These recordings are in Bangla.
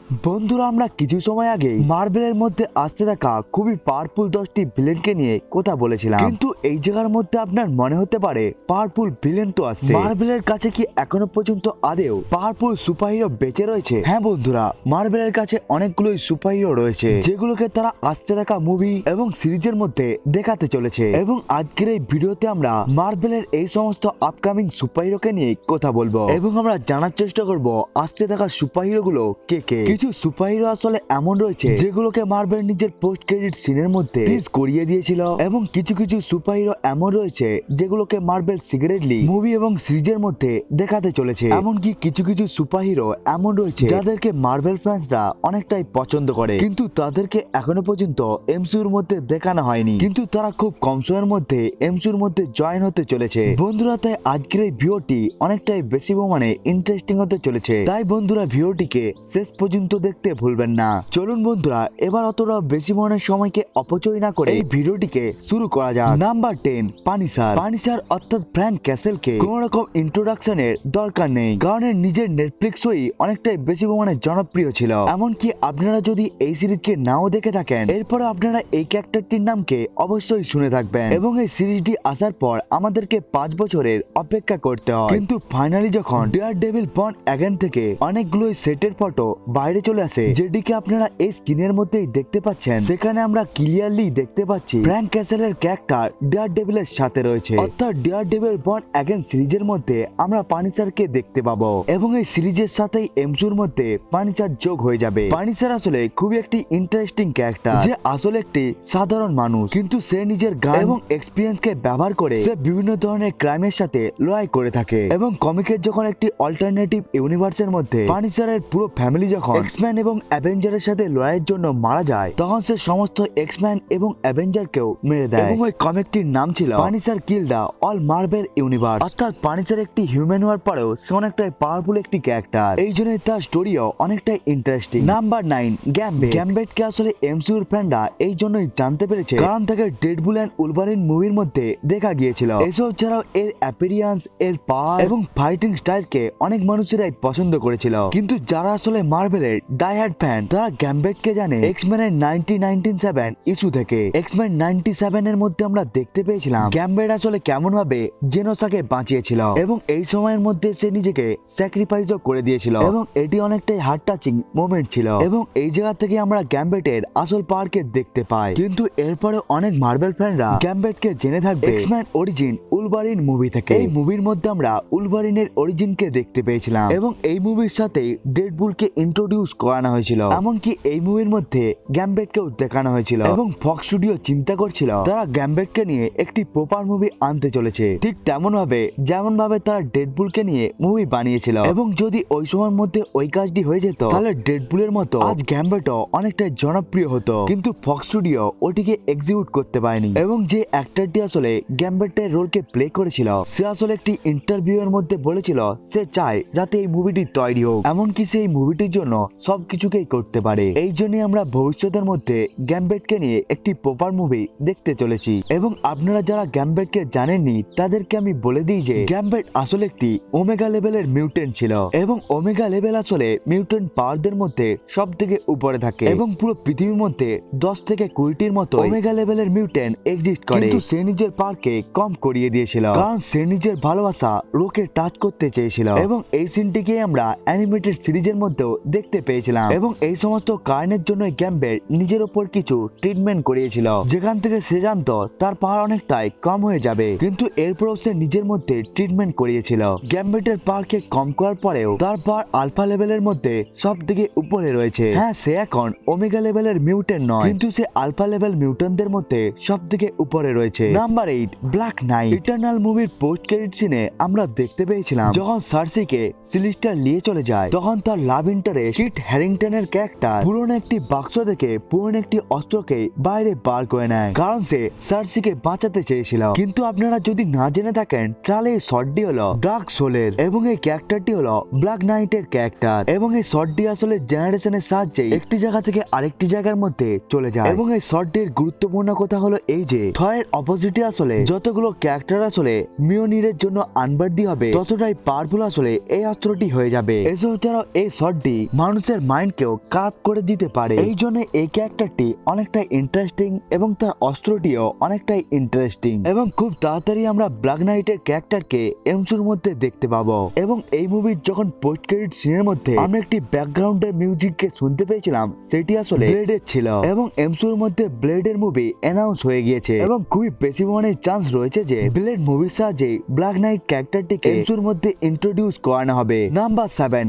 বন্ধুরা, আমরা কিছু সময় আগে মার্বেলের মধ্যে আসতে থাকা খুবই পাওয়ারফুল 10টি ভিলেনকে নিয়ে কথা বলেছিলাম, কিন্তু এই জায়গার মধ্যে আপনার মনে হতে পারে পাওয়ারফুল ভিলেন তো আসছে, মার্বেলের কাছে কি এখনো পর্যন্ত আদেও পাওয়ারফুল সুপারহিরো বেঁচে রয়েছে? হ্যাঁ বন্ধুরা, মার্বেলের কাছে অনেকগুলোই সুপারহিরো রয়েছে যেগুলোকে তারা আসতে থাকা মুভি এবং সিরিজের মধ্যে দেখাতে চলেছে। এবং আজকের এই ভিডিওতে আমরা মার্বেলের এই সমস্ত আপকামিং সুপারহিরোকে নিয়ে কথা বলবো এবং আমরা জানার চেষ্টা করব আসতে থাকা সুপারহিরো গুলো কে কে। কিছু সুপারহিরো আসলে এমন রয়েছে যেগুলোকে মার্বেল নিজের পোস্ট ক্রেডিট সিনের মধ্যে টিজ করিয়ে দিয়েছিল, এবং কিছু কিছু সুপারহিরো এমন রয়েছে যেগুলোকে মার্বেল সিক্রেটলি মুভি এবং সিরিজের মধ্যে দেখাতে চলেছে। এমনকি কিছু কিছু সুপারহিরো এমন রয়েছে যাদেরকে মার্বেল ফ্যান্সরা অনেকটাই পছন্দ করে, কিন্তু তাদেরকে এখনো পর্যন্ত এমসিইউর মধ্যে দেখানো হয়নি, কিন্তু তারা খুব কম সময়ের মধ্যে এমসিইউর মধ্যে জয়েন হতে চলেছে। বন্ধুরা, তাই আজকের এই ভিডিওটি অনেকটাই বেশি মানে ইন্টারেস্টিং হতে চলেছে, তাই বন্ধুরা ভিডিওটিকে শেষ পর্যন্ত দেখতে ভুলবেন না। চলুন বন্ধুরা, এবার অতটা বেশি মনের সময়কে অপচয় না করে এই ভিডিওটিকে শুরু করা যাক। নাম্বার 10, পানিসার অর্থাৎ ফ্র্যাঙ্ক ক্যাসেলকে কোন রকম ইন্ট্রোডাকশনের দরকার নেই, কারণ এর নিজের নেটফ্লিক্স শোই অনেকটাই বেশি মানে জনপ্রিয় ছিল। এমনকি আপনারা যদি এই সিরিজকে নাও দেখে থাকেন, এরপরে আপনারা এই ক্যারেক্টারটির নামকে অবশ্যই শুনে থাকবেন, এবং এই সিরিজটি আসার পর আমাদেরকে 5 বছরের অপেক্ষা করতে হয়। কিন্তু ফাইনালি যখন ডেয়ারডেভিল বর্ন অ্যাগেন থেকে অনেকগুলো সেটের ফটো বাইরে চলে আসে, যেটিকে আপনারা এই স্ক্রিনের মধ্যেই দেখতে পাচ্ছেন, সেখানে আমরা ক্লিয়ারলি দেখতে পাচ্ছি ফ্র্যাঙ্ক ক্যাসেলের ক্যারেক্টার ডেয়ারডেভিলের সাথে রয়েছে, অর্থাৎ ডেয়ারডেভিল বর্ন অ্যাগেন সিরিজের মধ্যে আমরা পানিসারকে দেখতে পাবো, এবং এই সিরিজের সাথেই এমসিইউর মধ্যে পানিসার যোগ হয়ে যাবে। পানিসার আসলে খুবই একটি ইন্টারেস্টিং ক্যারেক্টার, যে আসলে একটি সাধারণ মানুষ, কিন্তু সে নিজের গান এবং এক্সপিরিয়েন্স কে ব্যবহার করে সে বিভিন্ন ধরনের ক্রাইমের সাথে লড়াই করে থাকে। এবং কমিকের যখন একটি অল্টারনেটিভ ইউনিভার্সের মধ্যে পানিসারের পুরো ফ্যামিলি যখন এক্সম্যান এবং অ্যাভেঞ্জারের সাথে লড়াইয়ের জন্য মারা যায়, তখন সে সমস্ত এক্সম্যান এবং অ্যাভেঞ্জারকেও মেরে দেয়, এবং ওই কমিকটির নাম ছিল পানিসার কিল দা অল মার্বেল ইউনিভার্স। অর্থাৎ পানিসার একটি হিউম্যান হওয়ার পরেও সে অনেকটাই পাওয়ারফুল একটি ক্যারেক্টার, এই জন্য তার স্টোরিও অনেকটাই ইন্টারেস্টিং। নাম্বার 9, গ্যাম্বেটকে আসলে এমসিইউর ফ্যানরা এই জন্যই জানতে পেরেছে কারণ তাকে ডেডপুল এন্ড উলভারিন মুভির মধ্যে দেখা গিয়েছিল। এসব ছাড়াও এর অ্যাপিয়ারেন্স, এর পাওয়ার এবং ফাইটিং স্টাইলকে অনেক মানুষেরাই পছন্দ করেছিল, কিন্তু যারা আসলে মার্বেলের ডাইহার্ড ফ্যান তারা গ্যাম্বেটকে জানে এক্সম্যানের 1997 ইস্যু থেকে। এক্সম্যান 97 এর মধ্যে আমরা দেখতে পেয়েছিলাম গ্যাম্বেট আসলে কেমন ভাবে জেনোসাকে বাঁচিয়েছিল, এবং এই সময়ের মধ্যে সে নিজেকে স্যাক্রিফাইসও করে দিয়েছিল, এবং এটি অনেকটাই হার্ট টাচিং মোমেন্ট ছিল, এবং এই জায়গা থেকে আমরা গ্যাম্বেটের আসল পাওয়ারকে দেখতে পাই। কিন্তু এরপরে অনেক মার্বেল ফ্যানরা গ্যাম্বেটকে জেনে থাকবে এক্সম্যান অরিজিন উলভারিন মুভি থেকে। এই মুভির মধ্যে আমরা উলভারিনের অরিজিনকে দেখতে পেয়েছিলাম, এবং এই মুভির সাথে ডেডপুলকে ইন্ট্রোডিউস করানো হয়েছিল, এমনকি এই মুভির মধ্যে গ্যাম্বেটকেও দেখানো হয়েছিল, এবং ফক্স স্টুডিও চিন্তা করছিল তারা গ্যাম্বেটকে নিয়ে একটি প্রপার মুভি আনতে চলেছে, ঠিক তেমন ভাবে যেমন ভাবে তারা ডেডপুলকে নিয়ে মুভি বানিয়েছিল। এবং যদি ওই সময়ের মধ্যে ওই কাজটি হয়ে যেত, তাহলে ডেডপুলের মতো আজ গ্যাম্বেটও অনেকটাই জনপ্রিয় হতো, কিন্তু ফক্স স্টুডিও ওটিকে এক্সিকিউট করতে পারেনি। এবং যে অ্যাক্টরটি আসলে গ্যাম্বেটের রোলকে প্লে করেছিল, সে আসলে একটি ইন্টারভিউ এর মধ্যে বলেছিল সে চায় যাতে এই মুভিটি তৈরি হোক, এমনকি সে এই মুভিটির জন্য সবকিছুকেই করতে পারে। এই জন্যই আমরা ভবিষ্যতের মধ্যে গ্যাম্বেটকে নিয়ে একটি প্রপার মুভি দেখতে চলেছি। এবং আপনারা যারা গ্যাম্বেটকে জানেননি তাদেরকে আমি বলে দিই যে গ্যাম্বেট আসলে একটি ওমেগা লেভেলের মিউটেন্ট ছিল, এবং ওমেগা লেভেল আসলে মিউটেন্ট পাওয়ারদের মধ্যে সব থেকে উপরে থাকে, এবং পুরো পৃথিবীর মধ্যে 10 থেকে 20টির মতো ওমেগা লেভেলের মিউটেন্ট এক্সিস্ট করে, কিন্তু সে নিজের পাওয়ারকে কম করিয়ে দিয়েছিল কারণ সে নিজের ভালোবাসা রোকে টাচ করতে চেয়েছিল। এবং এই সিনটিকে আমরা অ্যানিমেটেড সিরিজের মধ্যেও দেখতে পেয়েছিলাম, এবং এই সমস্ত কারণের জন্য গ্যাম্বেট নিজের উপর কিছু ট্রিটমেন্ট করিয়েছিল, যেখান থেকে সে জানতো তার পাওয়ার অনেকটাই কম হয়ে যাবে, কিন্তু এরপরও সে নিজের মধ্যে ট্রিটমেন্ট করিয়েছিল। গ্যাম্বেটের পাওয়ারকে কম করার পরেও তার পাওয়ার আলফা লেভেলের মধ্যে সব থেকে উপরে রয়েছে। হ্যাঁ, সে এখন ওমেগা লেভেলের মিউটেন্ট নয়, কিন্তু সে আলফা লেভেল মিউটেন্টদের মধ্যে সব থেকে উপরে রয়েছে। Number 8, black night. ইটারনাল মুভির পোস্ট ক্রেডিট সিনে আমরা দেখতে পেয়েছিলাম যখন সার্সিকে সিলিস্টার নিয়ে চলে যায়, তখন তার লাভ ইন্টারেস্ট কিট হ্যারিংটনের ক্যারেক্টার পুরনো একটি বাক্স থেকে পুরনো একটি অস্ত্রকে বাইরে বার করে নেয়, কারণ সে সার্সিকে বাঁচাতে চেয়েছিল। কিন্তু আপনারা যদি না জেনে থাকেন তাহলে এই শটটি হলো ডার্ক সোলের, এবং এই ক্যারেক্টারটি হলো ব্ল্যাক নাইটের ক্যারেক্টার, এবং এই শটটি আসলে জেনারেশনের সাহায্যে একটি জায়গা থেকে আরেকটি জায়গার মধ্যে চলে যায়। এবং এই শটটির গুরুত্বপূর্ণ কথা হলো এই যে থরের অপোজিটে আসলে যতগুলো ক্যারেক্টার আসলে মিওনিরের জন্য আনবার্দি হবে, ততটাই পাওয়ারফুল আসলে এই অস্ত্রটি হয়ে যাবে। এসব ছাড়াও এই শটটি মানুষ মানুষের মাইন্ডকেও কার্ভ করে দিতে পারে। এই জন্য এই ক্যারেক্টারটি অনেকটা ইন্টারেস্টিং এবং তার অস্ত্রটিও অনেকটাই ইন্টারেস্টিং এবং খুব তাড়াতাড়ি আমরা ব্ল্যাক নাইটের ক্যারেক্টারকে এমসিইউর মধ্যে দেখতে পাবো। এবং এই মুভির যখন পোস্ট ক্রেডিট সিনের মধ্যে আমরা একটি ব্যাকগ্রাউন্ডের মিউজিককে শুনতে পেয়েছিলাম, সেটি আসলে ব্লেডের ছিল এবং এমসিইউর মধ্যে ব্লেডের মুভি অ্যানাউন্স হয়ে গিয়েছে এবং খুবই বেশি পরিমাণে চান্স রয়েছে যে ব্লেড মুভির সাহায্যে ব্ল্যাক নাইট ক্যারেক্টারটিকে এমসিইউর মধ্যে ইন্ট্রোডিউস করানো হবে। নাম্বার 7,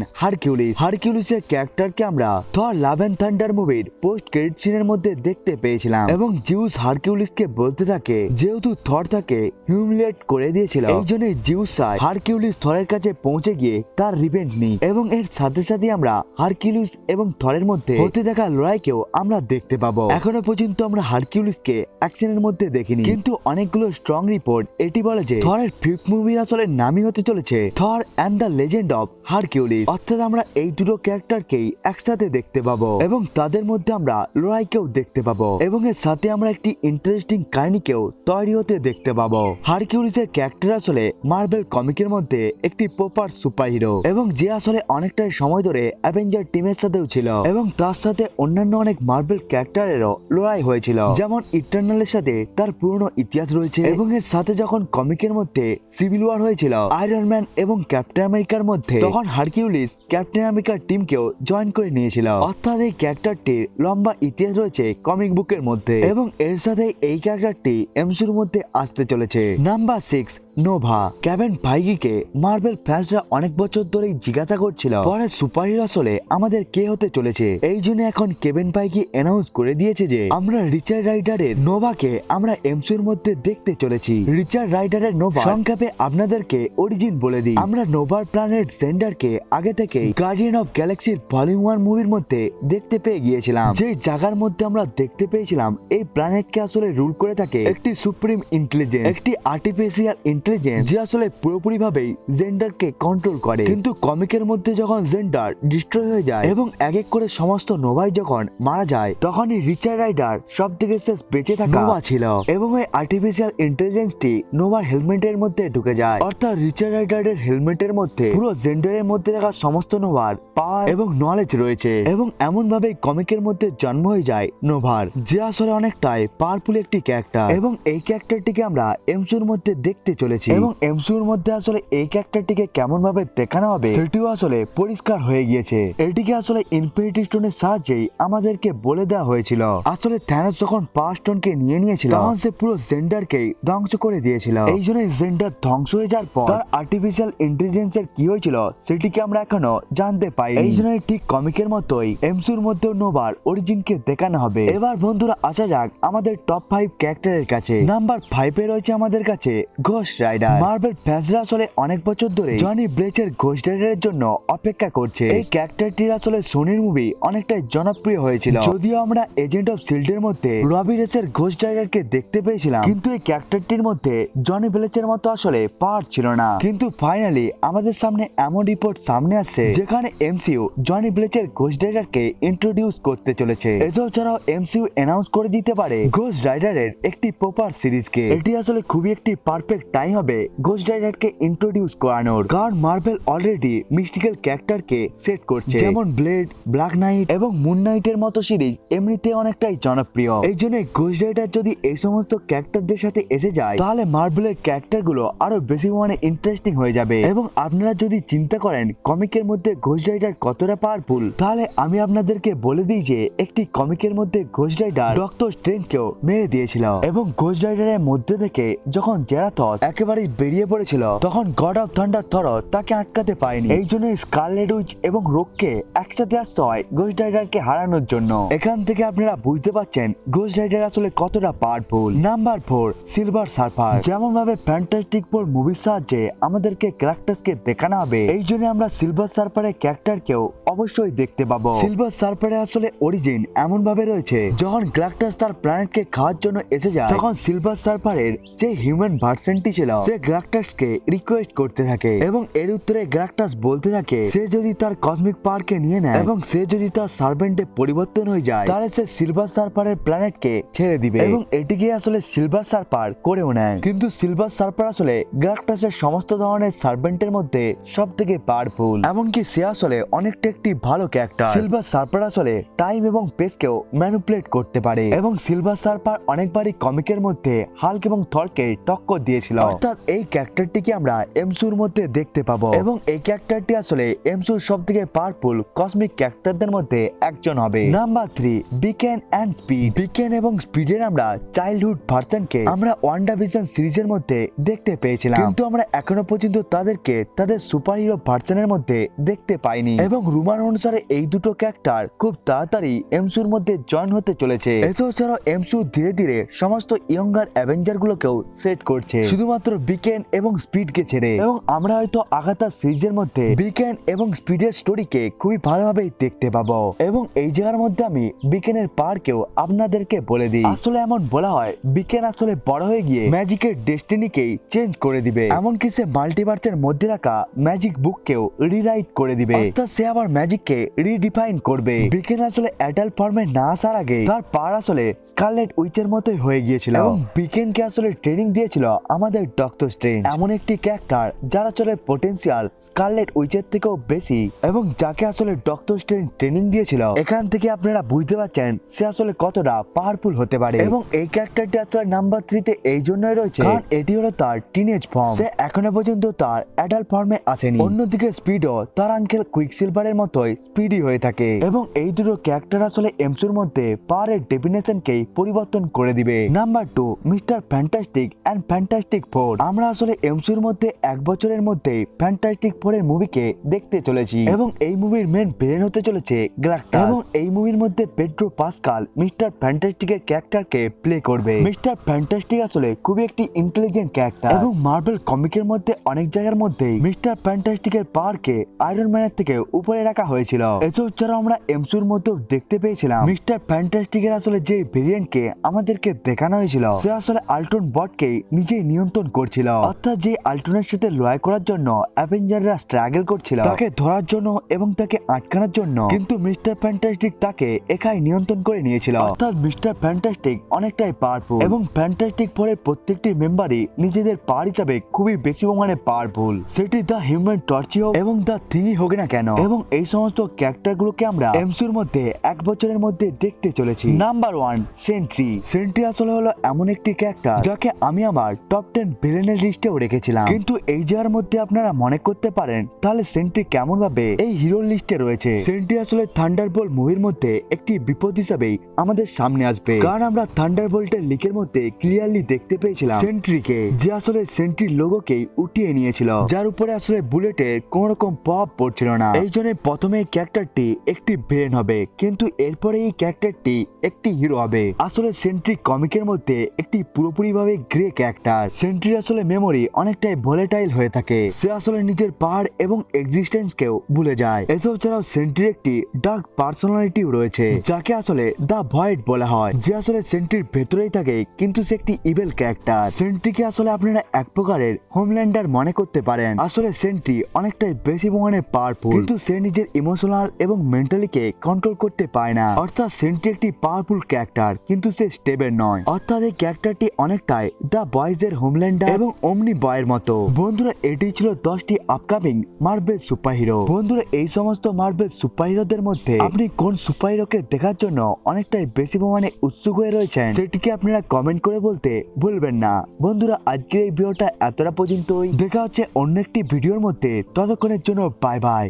হারকিউলিসের ক্যারেক্টারকে আমরা থর লাভ এন্ড থান্ডার মুভির পোস্ট ক্রেডিট সিনের মধ্যে দেখতে পেয়েছিলাম এবং জিউস হারকিউলিসকে বলতে থাকে যেহেতু থর তাকে হিউমিলিয়েট করে দিয়েছিল, এই জন্য জিউস চায় হারকিউলিস থরের কাছে পৌঁছে গিয়ে তার রিভেঞ্জ নিই এবং এর সাথে সাথে আমরা হারকিউলিস এবং থরের মধ্যে হতে থাকা লড়াইকেও আমরা দেখতে পাবো। এখনো পর্যন্ত আমরা হারকিউলিসকে অ্যাকশনের মধ্যে দেখিনি, কিন্তু অনেকগুলো স্ট্রং রিপোর্ট এটি বলে যে থরের ফিফথ মুভির আসলে নামই হতে চলেছে Thor and the legend of Hercules. অর্থাৎ আমরা এই দুটো ক্যারেক্টারকেই একসাথে দেখতে পাবো এবং তাদের মধ্যে আমরা লড়াইকেও দেখতে পাবো এবং এর সাথে আমরা একটি ইন্টারেস্টিং কাহিনীকেও তৈরি হতে দেখতে পাবো। হারকিউলিসের ক্যারেক্টার আসলে মার্বেল কমিকের মধ্যে একটি প্রপার সুপারহিরো এবং যে আসলে অনেকটাই সময় ধরে অ্যাভেঞ্জার টিমের সাথেও ছিল এবং তার সাথে অন্যান্য অনেক মার্বেল ক্যারেক্টারেরও লড়াই হয়েছিল, যেমন ইটারনালের সাথে তার পুরনো ইতিহাস রয়েছে এবং এর সাথে যখন কমিকের মধ্যে সিভিল ওয়ার হয়েছিল আয়রন ম্যান এবং ক্যাপ্টেন আমেরিকার মধ্যে, তখন হারকিউলিস ক্যাপ্টেন আমেরিকার টিমকেও জয়েন করে নিয়েছিল। অর্থাৎ এই ক্যারেক্টারটির লম্বা ইতিহাস রয়েছে কমিক বুকের মধ্যে এবং এর সাথে এই ক্যারেক্টারটি এমসিইউর মধ্যে আসতে চলেছে। Number 6, Nova. কেভিন ফাইগিকে মার্বেল ফ্যান্সরা অনেক বছর ধরেই জিজ্ঞাসা করছিল পরে সুপারহিরো আসলে আমাদের কে হতে চলেছে। এই জন্য এখন কেভিন ফাইগি অ্যানাউন্স করে দিয়েছে যে আমরা রিচার্ড রাইডারের নোভাকে আমরা এমসিইউর মধ্যে দেখতে চলেছি। রিচার্ড রাইডারের নোভা সংক্ষেপে আপনাদেরকে অরিজিন বলে দিই। আমরা নোভার প্ল্যানেট জেন্ডারকে আগে থেকে গার্ডিয়ান অফ গ্যালাক্সির ভলিউম 1 মুভির মধ্যে দেখতে পেয়ে গিয়েছিলাম, যে জায়গার মধ্যে আমরা দেখতে পেয়েছিলাম এই প্ল্যানেটকে আসলে রুল করে থাকে একটি সুপ্রিম ইন্টেলিজেন্স, একটি আর্টিফিশিয়াল ইন্টেলিজেন্স যে আসলে পুরোপুরি ভাবেই জেন্ডারকে কন্ট্রোল করে। কিন্তু কমিকের মধ্যে যখন জেন্ডার ডিস্ট্রয় হয়ে যায় এবং এক এক করে সমস্ত নোভাই যখন মারা যায়, তখনই রিচার্ড রাইডার সব থেকে শেষ বেঁচে থাকা নোভা ছিল এবং ওই আর্টিফিশিয়াল ইন্টেলিজেন্সটি নোভার হেলমেটের মধ্যে ঢুকে যায়। অর্থাৎ রিচার্ড রাইডারের হেলমেটের মধ্যে পুরো জেন্ডারের মধ্যে থাকা সমস্ত নোভার পাওয়ার এবং নলেজ রয়েছে এবং এমন ভাবে কমিকের মধ্যে জন্ম হয়ে যায় নোভার, যে আসলে অনেকটাই পাওয়ারফুল একটি ক্যারেক্টার এবং এই ক্যারেক্টারটিকে আমরা এমসিইউর মধ্যে দেখতে চলেছি এবং এমসিইউর মধ্যে আসলে এই ক্যারেক্টারটিকে কেমন ভাবে দেখানো হবে সেটিও আসলে পরিষ্কার হয়ে গিয়েছে। এটিকে আসলে ইনফিনিটি স্টোনের সাহায্যে আমাদেরকে বলে দেওয়া হয়েছিল। আসলে থ্যানোস যখন পাওয়ার স্টোনকে নিয়ে নিয়েছিল তখন সে পুরো জেন্ডারকে ধ্বংস করে দিয়েছিল। এই জন্য জেন্ডার ধ্বংস হয়ে যাওয়ার পর তার আর্টিফিশিয়াল ইন্টেলিজেন্সের কি হয়েছিল সেটিকে আমরা এখনো জানতে পাই। এই জন্য ঠিক কমিকের মতোই এমসিইউর মধ্যেও নোভার অরিজিনকে দেখানো হবে। এবার বন্ধুরা আসা যাক আমাদের টপ 5 ক্যারেক্টারের কাছে। নাম্বার 5 এ রয়েছে আমাদের কাছে ঘোস্ট রাইডার। মার্বেল ফ্যান্সরা আসলে অনেক বছর ধরে জনি ব্লেচের ঘোস্ট রাইডারের জন্য অপেক্ষা করছে। এই ক্যারেক্টারটির আসলে সোনির মুভি অনেকটাই জনপ্রিয় হয়েছিল, যদিও আমরা এজেন্ট অফ শিল্ডের মধ্যে রবি রেসের ঘোস্ট রাইডারকে দেখতে পেয়েছিলাম, কিন্তু এই ক্যারেক্টারটির মধ্যে জনি ব্লেচের মতো আসলে পাওয়ার ছিল না। কিন্তু ফাইনালি আমাদের সামনে এমন রিপোর্ট সামনে আসছে যেখানে এমসিইউ জনি ব্লেচের ঘোস্ট রাইডারকে ইন্ট্রোডিউস করতে চলেছে। এছাড়াও এমসিইউ অ্যানাউন্স করে দিতে পারে ঘোস্ট রাইডারের একটি প্রপার সিরিজকে। এটি আসলে খুবই একটি পারফেক্ট টাইম হবে ঘোস্ট রাইডারকে ইন্ট্রোডিউস করানোর, কারণ মার্বেল অলরেডি মিস্টিক্যাল ক্যারেক্টারকে সেট করছে, যেমন ব্লেড, ব্ল্যাক নাইট এবং মুন নাইটের মতো সিরিজ এমনিতে অনেকটাই জনপ্রিয়। এই জন্য ঘোস্ট রাইডার যদি এই সমস্ত ক্যারেক্টারদের সাথে এসে যায় তাহলে মার্বেলের ক্যারেক্টারগুলো আরো বেশি মানে ইন্টারেস্টিং হয়ে যাবে। এবং আপনারা যদি চিন্তা করেন কমিকের মধ্যে ঘোস্ট রাইডার কতটা পাওয়ারফুল, তাহলে আমি আপনাদেরকে বলে দিই যে একটি কমিকের মধ্যে ঘোস্ট রাইডার ডক্টর স্ট্রেঞ্জকেও মেরে দিয়েছিল এবং ঘোস্ট রাইডারের মধ্যে থেকে যখন জেরাথস একেবারে বেরিয়ে পড়েছিল তখন গড অফ থান্ডার থর তাকে আটকাতে পারেনি। এই জন্য স্কারলেট উইচ এবং রোককে একসাথে আসতে হয় ঘোস্ট রাইডারকে হারানোর জন্য। এখান থেকে আপনারা বুঝতে পারছেন ঘোস্ট রাইডার আসলে কতটা পাওয়ারফুল। Number 4, silver surfer. যেমন ভাবে ফ্যান্টাস্টিক ফোর মুভির সাহায্যে আমাদেরকে গ্যালাক্টাসকে দেখানো হবে, এই জন্য আমরা সিলভার সার্ফারের ক্যারেক্টারকেও অবশ্যই দেখতে পাবো। সিলভার সার্ফারের আসলে অরিজিন এমন ভাবে রয়েছে যখন গ্যালাক্টাস তার প্ল্যানেটকে খাওয়ার জন্য এসে যায় তখন সিলভার সার্ফারের যে হিউম্যান ভার্সনটি ছিল ছিল সে গ্যালাক্টাসকে রিকোয়েস্ট করতে থাকে এবং এর উত্তরে গ্যালাক্টাস বলতে থাকে সে যদি তার কসমিক পাওয়ারকে নিয়ে নেয় এবং সে যদি তার সার্ভেন্টে পরিবর্তন হয়ে যায় তাহলে সে সিলভার সার্পারের প্ল্যানেটকে ছেড়ে দিবে এবং এটিকে আসলে সিলভার সার্পার করেও নেয়। কিন্তু সিলভার সার্পার আসলে গ্যালাক্টাসের সমস্ত ধরনের সার্ভেন্টের মধ্যে সবথেকে পাওয়ারফুল, এমনকি সে আসলে অনেকটা একটি ভালো ক্যারেক্টার। সিলভার সার্পার আসলে টাইম এবং স্পেসকেও ম্যানিপুলেট করতে পারে এবং সিলভার সার্পার অনেকবারই কমিকের মধ্যে হাল্ক এবং থরকে টক্কর দিয়েছিল। অর্থাৎ এই ক্যারেক্টারটিকে আমরা এমসিইউর মধ্যে দেখতে পাবো এবং এই ক্যারেক্টারটি আসলে এমসিইউর সবথেকে পাওয়ারফুল কসমিক ক্যারেক্টারদের মধ্যে একজন হবে। নাম্বার 3, বিকেন এন্ড স্পিড। বিকেন এবং স্পিডের আমরা চাইল্ডহুড ভার্সনকে আমরা ওয়ান্ডাভিশন সিরিজের মধ্যে দেখতে পেয়েছিলাম, কিন্তু আমরা এখনো পর্যন্ত তাদেরকে তাদের সুপার হিরো ভার্সনের মধ্যে দেখতে পাইনি এবং রুমার অনুসারে এই দুটো ক্যারেক্টার খুব তাড়াতাড়ি এমসিইউর মধ্যে জয়েন হতে চলেছে। এছাড়াও এমসিইউ ধীরে ধীরে সমস্ত ইয়ঙ্গার অ্যাভেঞ্জার গুলোকেও সেট করছে শুধুমাত্র বিকেন এবং স্পিডকে ছেড়ে, এবং আমরা হয়তো আগাতা সিরিজের মধ্যে বিকেন এবং স্পিডের স্টোরিকে খুবই ভালোভাবেই দেখতে পাবো। এবং এই জায়গার মধ্যে আমি বিকেনের পাওয়ারকেও আপনাদেরকে বলে দিই। আসলে এমন বলা হয় বিকেন আসলে বড় হয়ে গিয়ে ম্যাজিকের ডেস্টিনিকেই চেঞ্জ করে দিবে, এমনকি সে মাল্টিভার্সের মধ্যে রাখা ম্যাজিক বুককেও রিরাইট করে দিবে, অর্থাৎ সে আবার ম্যাজিককে রিডিফাইন করবে। বিকেন আসলে অ্যাডাল্ট ফর্মে না আসার আগে তার পাওয়ার আসলে স্কারলেট উইচের মতোই হয়ে গিয়েছিল এবং বিকেনকে আসলে ট্রেনিং দিয়েছিল আমাদের ডক্টর স্ট্রেঞ্জ, এমন একটি ক্যারেক্টার যার আসলে পটেনশিয়াল স্কারলেট উইচের থেকেও বেশি এবং যাকে আসলে ডক্টর স্ট্রেঞ্জ ট্রেনিং দিয়েছিল। এখান থেকে আপনারা বুঝতে পারছেন সে আসলে কতটা পাওয়ারফুল হতে পারে। এবং এই ক্যারেক্টারটি আসলে নাম্বার 3 তে এই জন্যই রয়েছে কারণ এটি হলো তার টিনেজ ফর্ম, সে এখনো পর্যন্ত তার অ্যাডাল্ট ফর্মে আসেনি। অন্যদিকে স্পিডও তার আঙ্কেল কুইকসিলভারের মতোই স্পিডি হয়ে থাকে এবং এই দুটো ক্যারেক্টার আসলে এমসিইউর মধ্যে পাওয়ারের ডেফিনেশনকেই পরিবর্তন করে দিবে। Number 2, mister fantastic and fantastic four. আমরা আসলে এমসিইউর মধ্যে এক বছরের মধ্যে ফ্যান্টাস্টিক ফোরের মুভিকে দেখতে চলেছি এবং এই মুভির মেন ভিলেন হতে চলেছে গ্যালাক্টাস এবং এই মুভির মধ্যে পেড্রো পাস্কাল মিস্টার ফ্যান্টাস্টিকের ক্যারেক্টারকে প্লে করবে। মিস্টার ফ্যান্টাস্টিক আসলে খুবই একটি ইন্টেলিজেন্ট ক্যারেক্টার এবং মার্বেল কমিকের মধ্যে অনেক জায়গার মধ্যে মিস্টার ফ্যান্টাস্টিকের পাওয়ারকে আয়রন ম্যানের থেকে উপরে রাখা হয়েছিল। এছাড়াও আমরা এমসিইউর মধ্যে দেখতে পেয়েছিলাম মিস্টার ফ্যান্টাস্টিকের আসলে যে ভেরিয়েন্টকে আমাদেরকে দেখানো হয়েছিল সে আসলে আল্ট্রন বটকে নিজেই নিয়ন্ত্রণ করছিল, অর্থাৎ যে আল্ট্রনের সাথে লড়াই করার জন্য অ্যাভেঞ্জাররা স্ট্রাগল করছিল তাকে ধরার জন্য এবং তাকে আটকানোর জন্য, কিন্তু মিস্টার ফ্যান্টাস্টিক তাকে একাই নিয়ন্ত্রণ করে নিয়েছিল। অর্থাৎ মিস্টার ফ্যান্টাস্টিক অনেকটাই পাওয়ারফুল এবং ফ্যান্টাস্টিক ফোরের প্রত্যেকটি মেম্বারই নিজেদের পাওয়ার হিসাবে খুবই বেশি পরিমাণে পাওয়ারফুল, সেটি দ্য হিউম্যান টর্চি হোক এবং দ্য থিংই হোক না কেন। এবং এই সমস্ত ক্যারেক্টার গুলোকে আমরা এমসিইউর মধ্যে এক বছরের মধ্যে দেখতে চলেছি। Number 1, sentry. সেন্ট্রি আসলে হলো এমন একটি ক্যারেক্টার যাকে আমি আমার টপ 10 ভিলেনের লিস্টেও রেখেছিলাম, কিন্তু এই জায়গার মধ্যে আপনারা মনে করতে পারেন তাহলে সেন্ট্রি কেমন ভাবে এই হিরোর লিস্টে রয়েছে। সেন্ট্রি আসলে থান্ডারবোল্ট মুভির মধ্যে একটি বিপদ হিসাবেই আমাদের সামনে আসবে, কারণ আমরা থান্ডারবোল্টের লিকের মধ্যে ক্লিয়ারলি দেখতে পেয়েছিলাম সেন্ট্রিকে, যে আসলে সেন্ট্রির লোগোকেই উঠিয়ে নিয়েছিল, যার উপরে আসলে বুলেটের কোন রকম প্রভাব পড়ছিল না। এই জন্য প্রথমে এই ক্যারেক্টারটি একটি ভিলেন হবে, কিন্তু এরপরে এই ক্যারেক্টারটি একটি হিরো হবে। আসলে সেন্ট্রি কমিকের মধ্যে একটি পুরোপুরি ভাবে গ্রে ক্যারেক্টার। সেন্ট্রির আসলে মেমোরি অনেকটাই ভোলেটাইল হয়ে থাকে, সে আসলে নিজের পাওয়ার এবং এক্সিস্টেন্সকেও ভুলে যায়। এসব ছাড়াও সেন্ট্রির একটি ডার্ক পার্সোনালিটিও রয়েছে যাকে আসলে দা ভয়েড বলা হয়, যে আসলে সেন্ট্রির ভেতরেই থাকে কিন্তু সে একটি ইভিল ক্যারেক্টার। সেন্ট্রিকে আসলে আপনারা এক প্রকারের হোমল্যান্ডার মনে করতে পারেন। আসলে সেন্ট্রি অনেকটাই বেশি পরিমাণে পাওয়ারফুল, কিন্তু সে নিজের ইমোশনাল এবং মেন্টালিকে কন্ট্রোল করতে পারে না। অর্থাৎ সেন্ট্রি একটি পাওয়ারফুল ক্যারেক্টার কিন্তু সে স্টেবল নয়। অর্থাৎ এই ক্যারেক্টারটি অনেকটাই দা বয়েজ এর হোমল্যান্ডার এবং ওমনি বয়ের মতো। বন্ধুরা, এটি ছিল 10টি আপকামিং মার্বেল সুপারহিরো। বন্ধুরা, এই সমস্ত মার্বেল সুপারহিরোদের মধ্যে আপনি কোন সুপারহিরোকে দেখার জন্য অনেকটাই বেশি পরিমাণে উৎসুক হয়ে রয়েছেন সেটিকে আপনারা কমেন্ট করে বলতে ভুলবেন না। বন্ধুরা, আজকের এই ভিডিওটা এতটা পর্যন্তই, দেখা হচ্ছে অন্য একটি ভিডিওর মধ্যে। ততক্ষণের জন্য বাই বাই।